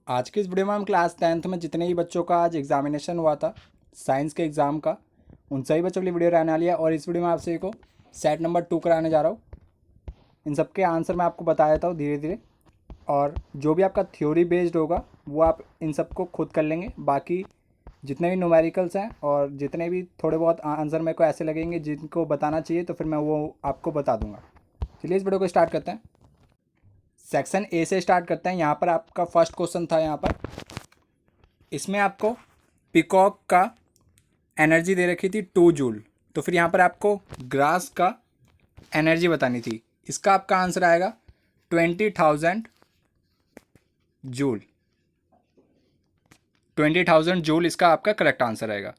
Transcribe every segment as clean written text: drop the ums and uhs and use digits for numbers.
आज के इस वीडियो में हम क्लास 10th में जितने ही बच्चों का आज एग्जामिनेशन हुआ था साइंस के एग्ज़ाम का, उन सभी बच्चों के लिए वीडियो रहने वाली है। और इस वीडियो में आपसे को सेट नंबर 2 कराने जा रहा हूँ। इन सब के आंसर मैं आपको बता देता हूँ धीरे धीरे, और जो भी आपका थ्योरी बेस्ड होगा वो आप इन सब को खुद कर लेंगे। बाकी जितने भी न्यूमेरिकल्स हैं और जितने भी थोड़े बहुत आंसर मेरे को ऐसे लगेंगे जिनको बताना चाहिए, तो फिर मैं वो आपको बता दूंगा। चलिए इस वीडियो को स्टार्ट करते हैं। सेक्शन ए से स्टार्ट करते हैं। यहाँ पर आपका फर्स्ट क्वेश्चन था। यहाँ पर इसमें आपको पिकॉक का एनर्जी दे रखी थी 2 जूल। तो फिर यहाँ पर आपको ग्रास का एनर्जी बतानी थी। इसका आपका आंसर आएगा 20,000 जूल। 20,000 जूल इसका आपका करेक्ट आंसर आएगा।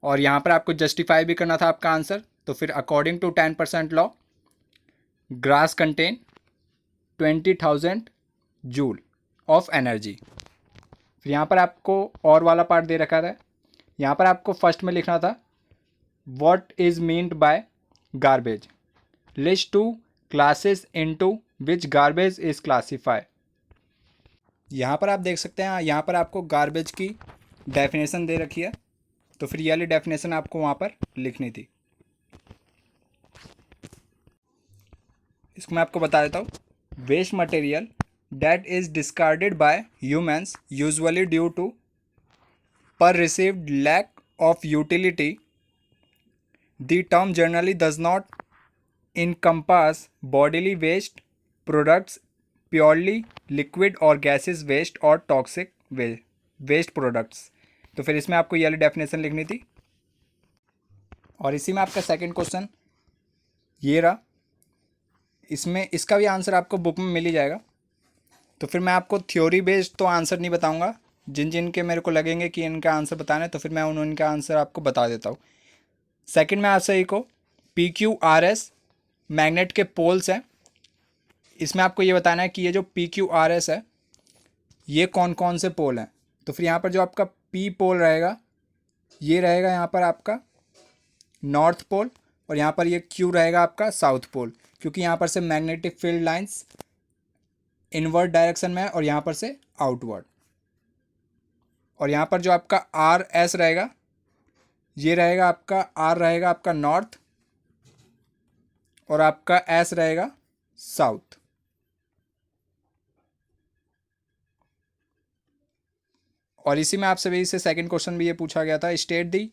और यहाँ पर आपको जस्टिफाई भी करना था आपका आंसर। तो फिर according to 10% law grass contain 20,000 joule of energy. फिर यहाँ पर आपको और वाला पार्ट दे रखा था। यहाँ पर आपको फर्स्ट में लिखना था what is meant by garbage, list 2 classes into which garbage is classify. यहाँ पर आप देख सकते हैं, यहाँ पर आपको गार्बेज की डेफिनेशन दे रखी है। तो फिर ये वाली डेफिनेशन आपको वहाँ पर लिखनी थी। इसको मैं आपको बता देता हूँ। Waste material that is discarded by humans usually due to perceived lack of utility. The term generally does not encompass bodily waste products, purely liquid or gaseous waste और toxic waste products। तो फिर इसमें आपको ये वाली definition लिखनी थी। और इसी में आपका सेकंड क्वेश्चन ये रहा। इसमें इसका भी आंसर आपको बुक में मिल ही जाएगा। तो फिर मैं आपको थ्योरी बेस्ड तो आंसर नहीं बताऊंगा। जिन जिन के मेरे को लगेंगे कि इनका आंसर बताना है, तो फिर मैं उनका आंसर आपको बता देता हूँ। सेकंड में आपसे को PQRS मैग्नेट के पोल्स हैं। इसमें आपको ये बताना है कि ये जो PQRS है ये कौन कौन से पोल हैं। तो फिर यहाँ पर जो आपका P पोल रहेगा ये रहेगा यहाँ पर आपका नॉर्थ पोल, और यहाँ पर ये Q रहेगा आपका साउथ पोल, क्योंकि यहाँ पर से magnetic field lines inward direction में है और यहाँ पर से आउटवर्ड। और यहाँ पर जो आपका RS रहेगा ये रहेगा आपका R रहेगा आपका नॉर्थ, और आपका S रहेगा साउथ। और इसी में आप सभी से सेकंड क्वेश्चन भी ये पूछा गया था। State the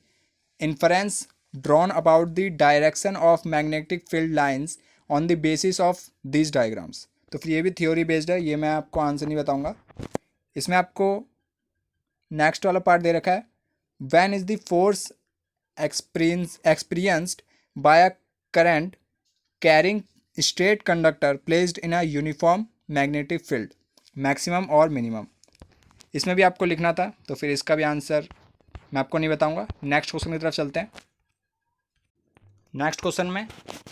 inference drawn about the direction of magnetic field lines on the basis of this diagrams. तो फिर ये भी थ्योरी बेस्ड है, ये मैं आपको आंसर नहीं बताऊंगा। इसमें आपको नेक्स्ट वाला पार्ट दे रखा है when is the force experienced by a current carrying straight conductor placed in a uniform magnetic field, maximum और minimum। इसमें भी आपको लिखना था। तो फिर इसका भी आंसर मैं आपको नहीं बताऊंगा। नेक्स्ट क्वेश्चन की तरफ चलते हैं। नेक्स्ट क्वेश्चन में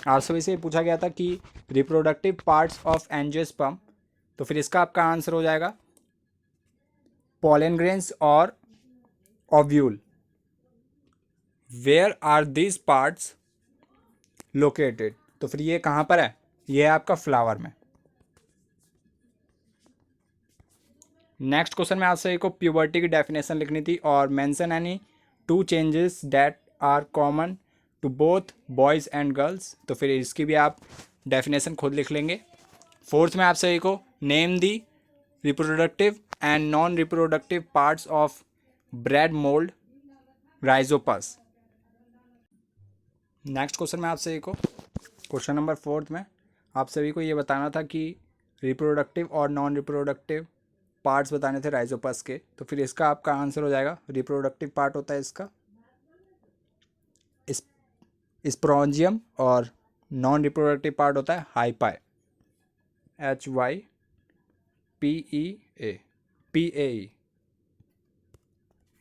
आप सभी से पूछा गया था कि रिप्रोडक्टिव पार्ट्स ऑफ एंजियोस्पर्म। तो फिर इसका आपका आंसर हो जाएगा पोलन ग्रेन्स और ovule. Where are these parts located. तो फिर ये कहाँ पर है, ये है आपका फ्लावर में। नेक्स्ट क्वेश्चन में आपसे को प्यूबर्टी की डेफिनेशन लिखनी थी और mention any 2 changes that are common to both boys and girls. तो फिर इसकी भी आप डेफिनेशन खुद लिख लेंगे। फोर्थ में आपसे को name the reproductive and non reproductive parts of bread mould Rhizopus. Next question में आपसे को क्वेश्चन नंबर 4 में आप सभी को ये बताना था कि रिप्रोडक्टिव और नॉन रिप्रोडक्टिव पार्ट्स बताने थे राइजोपस के। तो फिर इसका आपका आंसर हो जाएगा रिप्रोडक्टिव पार्ट होता है इसका स्पोरेंजियम, और नॉन रिप्रोडक्टिव पार्ट होता है हाइपाई HYPEA।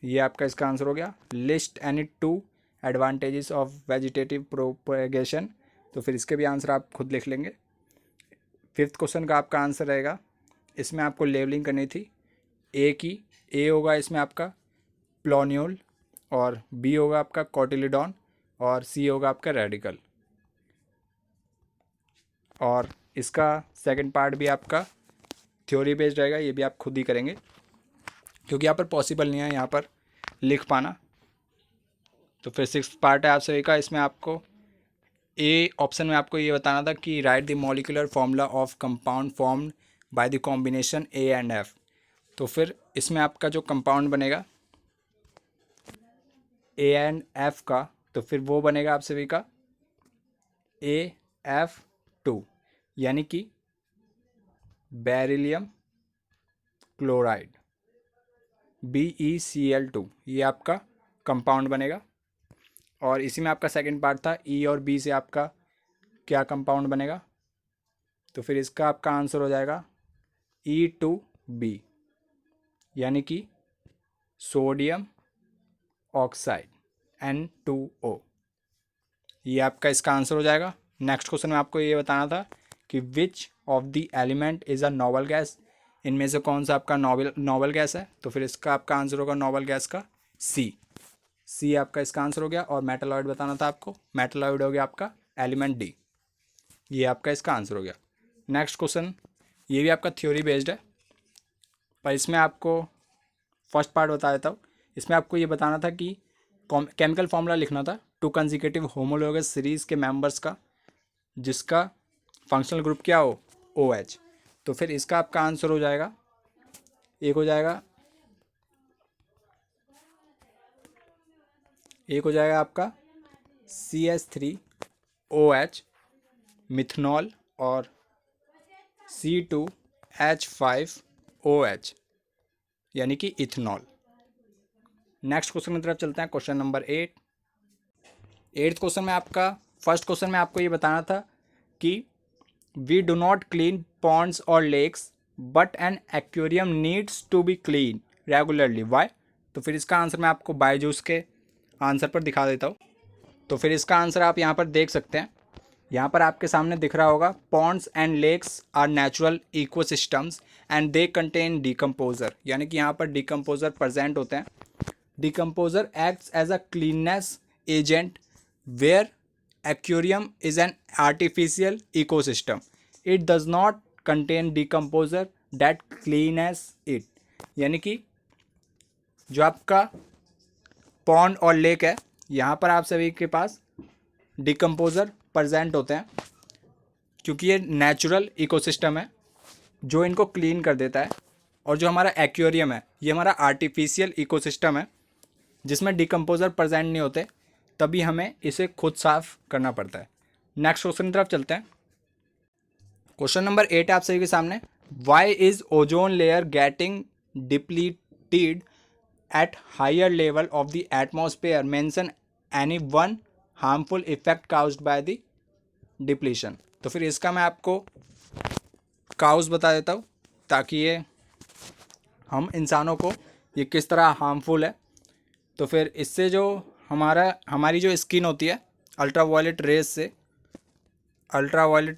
ये आपका इसका आंसर हो गया। List any 2 advantages of vegetative propagation. तो फिर इसके भी आंसर आप खुद लिख लेंगे। फिफ्थ क्वेश्चन का आपका आंसर रहेगा, इसमें आपको लेवलिंग करनी थी ए की। ए होगा इसमें आपका प्लोन्यूल, और बी होगा आपका कोटिलिडॉन, और सी होगा आपका रेडिकल। और इसका सेकंड पार्ट भी आपका थ्योरी बेस्ड रहेगा, ये भी आप खुद ही करेंगे क्योंकि यहाँ पर पॉसिबल नहीं है यहाँ पर लिख पाना। तो फिर 6th पार्ट है आप सभी का, इसमें आपको ए ऑप्शन में आपको ये बताना था कि right the molecular formula of compound formed by the combination A and F. तो फिर इसमें आपका जो कंपाउंड बनेगा ए एंड एफ का, तो फिर वो बनेगा आप सभी का AF2, यानी कि बेरिलियम क्लोराइड BeCl2, ये आपका कंपाउंड बनेगा। और इसी में आपका सेकंड पार्ट था E और B से आपका क्या कंपाउंड बनेगा, तो फिर इसका आपका आंसर हो जाएगा E2B, यानी कि सोडियम ऑक्साइड N2O, ये आपका इसका आंसर हो जाएगा। नेक्स्ट क्वेश्चन में आपको ये बताना था कि which of the element is a noble gas, इनमें से कौन सा आपका नोबल गैस है, तो फिर इसका आपका आंसर होगा नोबल गैस का सी आपका इसका आंसर हो गया। और मेटालॉइड बताना था आपको, मेटालॉइड हो गया आपका एलिमेंट D, ये आपका इसका आंसर हो गया। नेक्स्ट क्वेश्चन, ये भी आपका थ्योरी बेस्ड है, पर इसमें आपको फर्स्ट पार्ट बता देता हूँ। इसमें आपको ये बताना था कि केमिकल फॉर्मूला लिखना था टू कंसेक्यूटिव होमोलोगस सीरीज़ के मेंबर्स का जिसका फंक्शनल ग्रुप क्या हो OH। तो फिर इसका आपका आंसर हो जाएगा, एक हो जाएगा आपका CH3OH मिथनॉल और C2H5OH यानी कि इथनॉल। नेक्स्ट क्वेश्चन की तरफ चलते हैं, क्वेश्चन नंबर 8th क्वेश्चन में आपका फर्स्ट क्वेश्चन में आपको ये बताना था कि we do not clean ponds और lakes but an aquarium needs to be clean regularly why. तो फिर इसका आंसर मैं आपको बायजूस के आंसर पर दिखा देता हूँ। तो फिर इसका आंसर आप यहाँ पर देख सकते हैं, यहाँ पर आपके सामने दिख रहा होगा ponds and lakes are natural ecosystems and they contain decomposer, यानी कि यहाँ पर डिकम्पोजर प्रेजेंट होते हैं। Decomposer acts as a cleanness agent where aquarium is an artificial ecosystem, it does not contain decomposer that cleans it, यानी कि जो आपका पॉन्ड और लेक है यहाँ पर आप सभी के पास डिकम्पोजर प्रेजेंट होते हैं क्योंकि ये नेचुरल इकोसिस्टम है जो इनको क्लीन कर देता है। और जो हमारा एक्वेरियम है ये हमारा आर्टिफिशियल इकोसिस्टम है जिसमें डिकम्पोजर प्रेजेंट नहीं होते, तभी हमें इसे खुद साफ करना पड़ता है। नेक्स्ट क्वेश्चन की तरफ चलते हैं। क्वेश्चन नंबर 8 आप सभी के सामने, why is ozone layer getting depleted at higher level of the atmosphere, mention any one harmful effect caused by the depletion. तो फिर इसका मैं आपको काउज बता देता हूँ ताकि ये हम इंसानों को ये किस तरह हार्मफुल है। तो फिर इससे जो हमारी जो स्किन होती है अल्ट्रावायलेट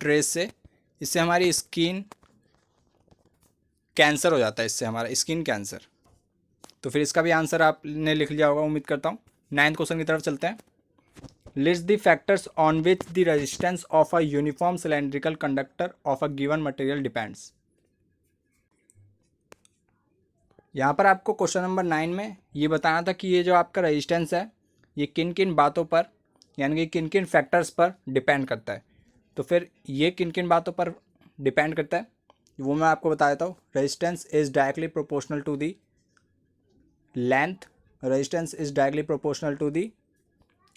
रेस से इससे हमारी स्किन कैंसर हो जाता है, इससे हमारा स्किन कैंसर। तो फिर इसका भी आंसर आपने लिख लिया होगा उम्मीद करता हूँ। 9th क्वेश्चन की तरफ चलते हैं। List the factors on which the resistance of a uniform cylindrical conductor of a given material depends. यहाँ पर आपको क्वेश्चन नंबर 9 में ये बताना था कि ये जो आपका रेजिस्टेंस है ये किन किन बातों पर यानी कि किन किन फैक्टर्स पर डिपेंड करता है। तो फिर ये किन किन बातों पर डिपेंड करता है वो मैं आपको बता देता हूँ। Resistance is directly proportional to the length, resistance is directly proportional to the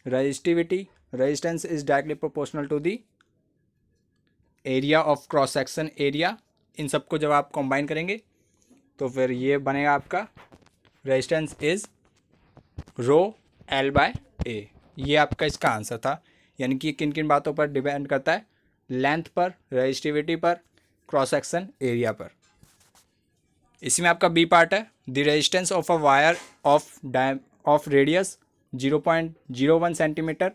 resistivity, resistance is directly proportional to the area of cross section area. इन सबको जब आप कंबाइन करेंगे तो फिर ये बनेगा आपका रेजिस्टेंस इज़ ρL/A। ये आपका इसका आंसर था, यानी कि किन किन बातों पर डिपेंड करता है, लेंथ पर, रेजिस्टिविटी पर, क्रॉस सेक्शन एरिया पर। इसी में आपका बी पार्ट है, the resistance of a wire of radius 0.01 centimetre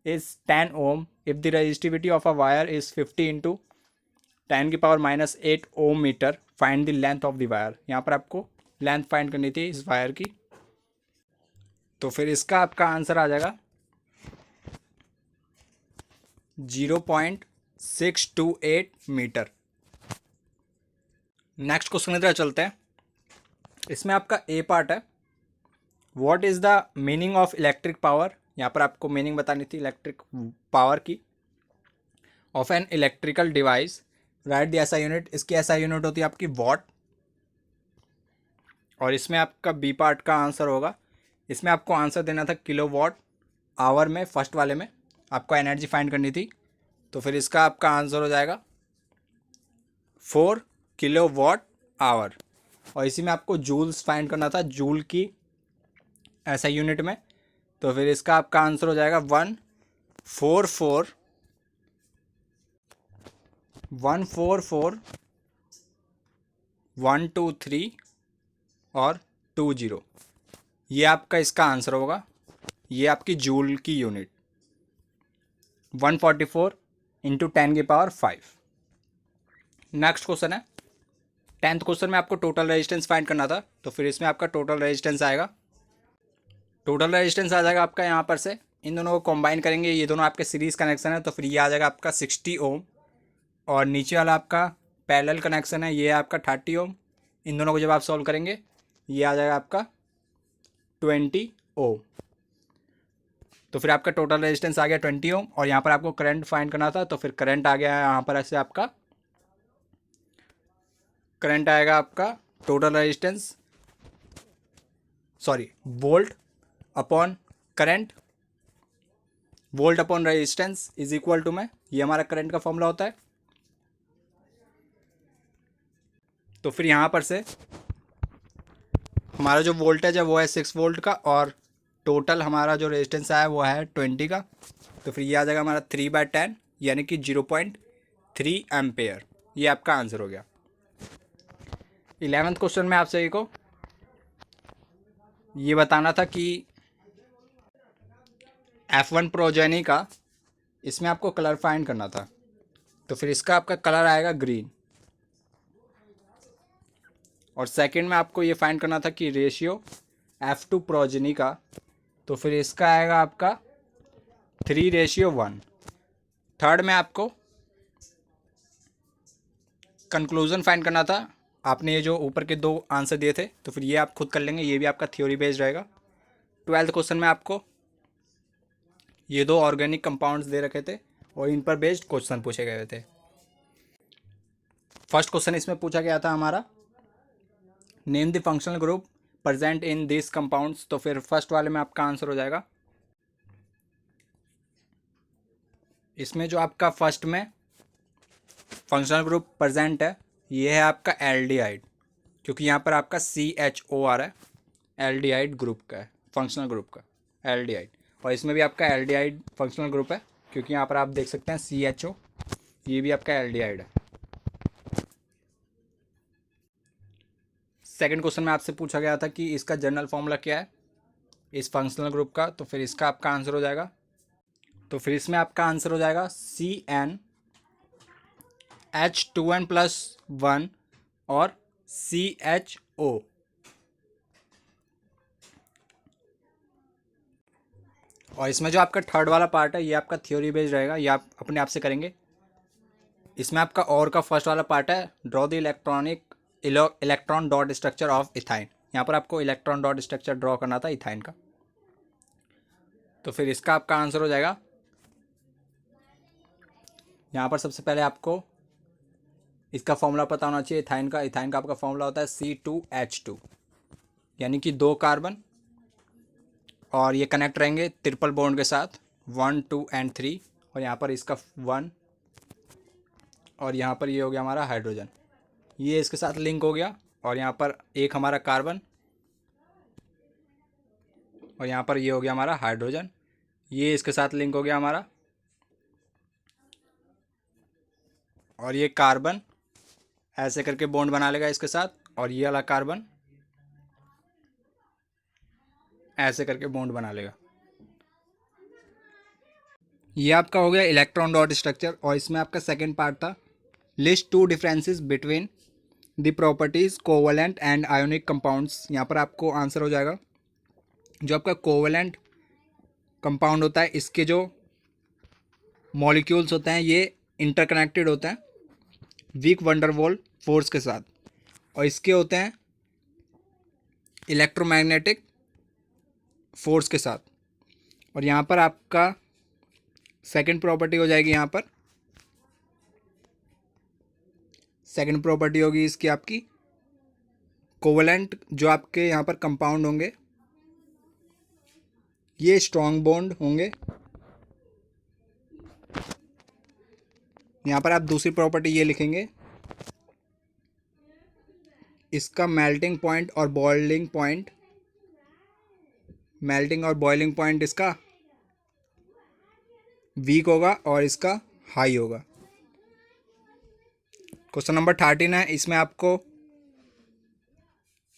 is 10 ohm if the resistivity of a wire is 50 into 10⁻⁻8 ohm metre, find the length of the wire. यहाँ पर आपको length find करनी थी इस वायर की। तो फिर इसका आपका आंसर आ जाएगा 0.628 मीटर। नेक्स्ट क्वेश्चन की तरफ चलते हैं। इसमें आपका ए पार्ट है, what is the meaning of electric power. यहाँ पर आपको मीनिंग बतानी थी इलेक्ट्रिक पावर की। Of an electrical device right the SI unit, इसकी एसआई यूनिट होती है आपकी वॉट। और इसमें आपका बी पार्ट का आंसर होगा, इसमें आपको आंसर देना था किलोवाट आवर में, फर्स्ट वाले में आपको एनर्जी फाइंड करनी थी। तो फिर इसका आपका आंसर हो जाएगा 4 किलोवाट आवर। और इसी में आपको जूल्स फाइंड करना था, जूल की ऐसा यूनिट में। तो फिर इसका आपका आंसर हो जाएगा 144,123 और 20। ये आपका इसका आंसर होगा। ये आपकी जूल की यूनिट 144 इंटू 10⁵। नेक्स्ट क्वेश्चन है 10th क्वेश्चन में आपको टोटल रेजिस्टेंस फाइंड करना था। तो फिर इसमें आपका टोटल रेजिस्टेंस आएगा, टोटल रेजिस्टेंस आ जाएगा आपका यहाँ पर से, इन दोनों को कंबाइन करेंगे, ये दोनों आपके सीरीज़ कनेक्शन है। तो फिर ये आ जाएगा आपका 60 ओम, और नीचे वाला आपका पैरेलल कनेक्शन है, ये है आपका 30 ओम। इन दोनों को जब आप सॉल्व करेंगे ये आ जाएगा आपका 20 ओम। तो फिर आपका टोटल रेजिस्टेंस आ गया 20 ओम। और यहाँ पर आपको करंट फाइंड करना था, तो फिर करंट आ गया है यहाँ पर ऐसे, आपका करंट आएगा आपका total resistance, sorry volt upon current, volt upon resistance is equal to में, ये हमारा करंट का फॉर्मूला होता है। तो फिर यहाँ पर से हमारा जो वोल्टेज है वो है 6 वोल्ट का, और टोटल हमारा जो रेजिस्टेंस आया वो है 20 का। तो फिर ये आ जाएगा हमारा 3/10 यानी कि 0.3 एम्पेयर। ये आपका आंसर हो गया। 11th क्वेश्चन में आपसे एक को ये बताना था कि F1 प्रोजेनी का, इसमें आपको कलर फाइंड करना था। तो फिर इसका आपका कलर आएगा ग्रीन। और सेकंड में आपको ये फाइंड करना था कि रेशियो F2 प्रोजेनी का। तो फिर इसका आएगा आपका 3:1। थर्ड में आपको कंक्लूजन फाइंड करना था। आपने ये जो ऊपर के 2 आंसर दिए थे, तो फिर ये आप खुद कर लेंगे, ये भी आपका थ्योरी बेस्ड रहेगा। 12th क्वेश्चन में आपको ये 2 ऑर्गेनिक कंपाउंड्स दे रखे थे और इन पर बेस्ड क्वेश्चन पूछे गए थे। फर्स्ट क्वेश्चन इसमें पूछा गया था हमारा, name the functional group present in this compounds. तो फिर फर्स्ट वाले में आपका आंसर हो जाएगा, इसमें जो आपका फर्स्ट में फंक्शनल ग्रुप प्रेजेंट है ये है आपका एल्डिहाइड, क्योंकि यहाँ पर आपका CHO आ रहा है, एल्डिहाइड ग्रुप का है, फंक्शनल ग्रुप का एल्डिहाइड। और इसमें भी आपका एल्डिहाइड फंक्शनल ग्रुप है, क्योंकि यहाँ पर आप देख सकते हैं CHO, ये भी आपका एल्डिहाइड है। सेकंड क्वेश्चन में आपसे पूछा गया था कि इसका जनरल फॉर्मूला क्या है इस फंक्शनल ग्रुप का। तो फिर इसका आपका आंसर हो जाएगा, तो फिर इसमें आपका आंसर हो जाएगा CnH2n+1 और CHO। और इसमें जो आपका थर्ड वाला पार्ट है ये आपका थ्योरी बेस्ड रहेगा, ये आप अपने आप से करेंगे। इसमें आपका और का फर्स्ट वाला पार्ट है, draw the electron dot structure of ethyne. यहाँ पर आपको इलेक्ट्रॉन डॉट स्ट्रक्चर ड्रॉ करना था इथाइन का। तो फिर इसका आपका आंसर हो जाएगा, यहाँ पर सबसे पहले आपको इसका फॉर्मूला पता होना चाहिए इथाइन का। इथाइन का आपका फॉर्मूला होता है C2H2, यानी कि 2 कार्बन, और ये कनेक्ट रहेंगे ट्रिपल बॉन्ड के साथ 1 2 एंड 3। और यहाँ पर इसका 1, और यहाँ पर ये हो गया हमारा हाइड्रोजन, ये इसके साथ लिंक हो गया। और यहाँ पर एक हमारा कार्बन, और यहाँ पर ये हो गया हमारा हाइड्रोजन, ये इसके साथ लिंक हो गया हमारा। और ये कार्बन ऐसे करके बॉन्ड बना लेगा इसके साथ, और ये वाला कार्बन ऐसे करके बॉन्ड बना लेगा। ये आपका हो गया इलेक्ट्रॉन डॉट स्ट्रक्चर। और इसमें आपका सेकंड पार्ट था, list 2 differences between the properties covalent and ionic compounds. यहाँ पर आपको आंसर हो जाएगा, जो आपका कोवलेंट कंपाउंड होता है इसके जो मॉलिक्यूल्स होते हैं ये इंटरकनेक्टेड होते हैं वीक वंडरवॉल फोर्स के साथ। और इसके होते हैं इलेक्ट्रोमैग्नेटिक फोर्स के साथ। और यहाँ पर आपका सेकंड प्रॉपर्टी हो जाएगी, यहाँ पर सेकंड प्रॉपर्टी होगी इसकी आपकी कोवलेंट, जो आपके यहाँ पर कंपाउंड होंगे ये स्ट्रॉन्ग बॉन्ड होंगे। यहाँ पर आप दूसरी प्रॉपर्टी ये लिखेंगे, इसका मेल्टिंग पॉइंट और बॉइलिंग पॉइंट, मेल्टिंग और बॉइलिंग पॉइंट इसका वीक होगा और इसका हाई होगा। क्वेश्चन नंबर 13 है, इसमें आपको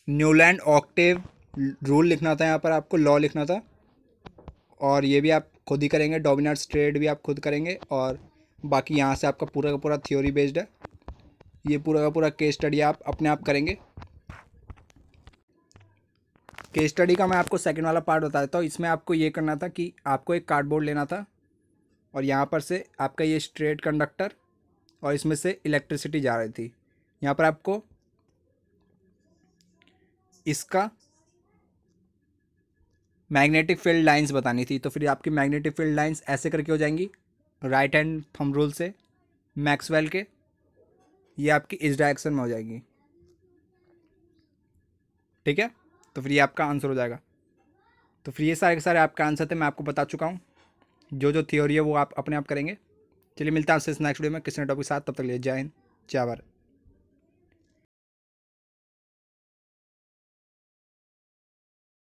न्यूलैंड ऑक्टेव रूल लिखना था, यहाँ पर आपको लॉ लिखना था, और ये भी आप खुद ही करेंगे। डोमिनेंस ट्रेड भी आप खुद करेंगे, और बाकी यहाँ से आपका पूरा का पूरा थ्योरी बेस्ड है। ये पूरा का पूरा केस स्टडी आप अपने आप करेंगे। केस स्टडी का मैं आपको सेकंड वाला पार्ट बता देता हूँ। इसमें आपको ये करना था कि आपको एक कार्डबोर्ड लेना था, और यहाँ पर से आपका ये स्ट्रेट कंडक्टर, और इसमें से इलेक्ट्रिसिटी जा रही थी। यहाँ पर आपको इसका मैग्नेटिक फील्ड लाइंस बतानी थी। तो फिर आपकी मैग्नेटिक फील्ड लाइंस ऐसे करके हो जाएंगी राइट हैंड थंब रूल से मैक्सवेल के, ये आपकी इस डायरेक्शन में हो जाएगी। ठीक है, तो फिर ये आपका आंसर हो जाएगा। तो फिर ये सारे के सारे आपका आंसर थे, मैं आपको बता चुका हूँ। जो जो थ्योरी है वो आप अपने आप करेंगे। चलिए मिलता है आपसे नेक्स्ट वीडियो में किसी टॉपिक के साथ, तब तक लिए जय हिंद जय भारत।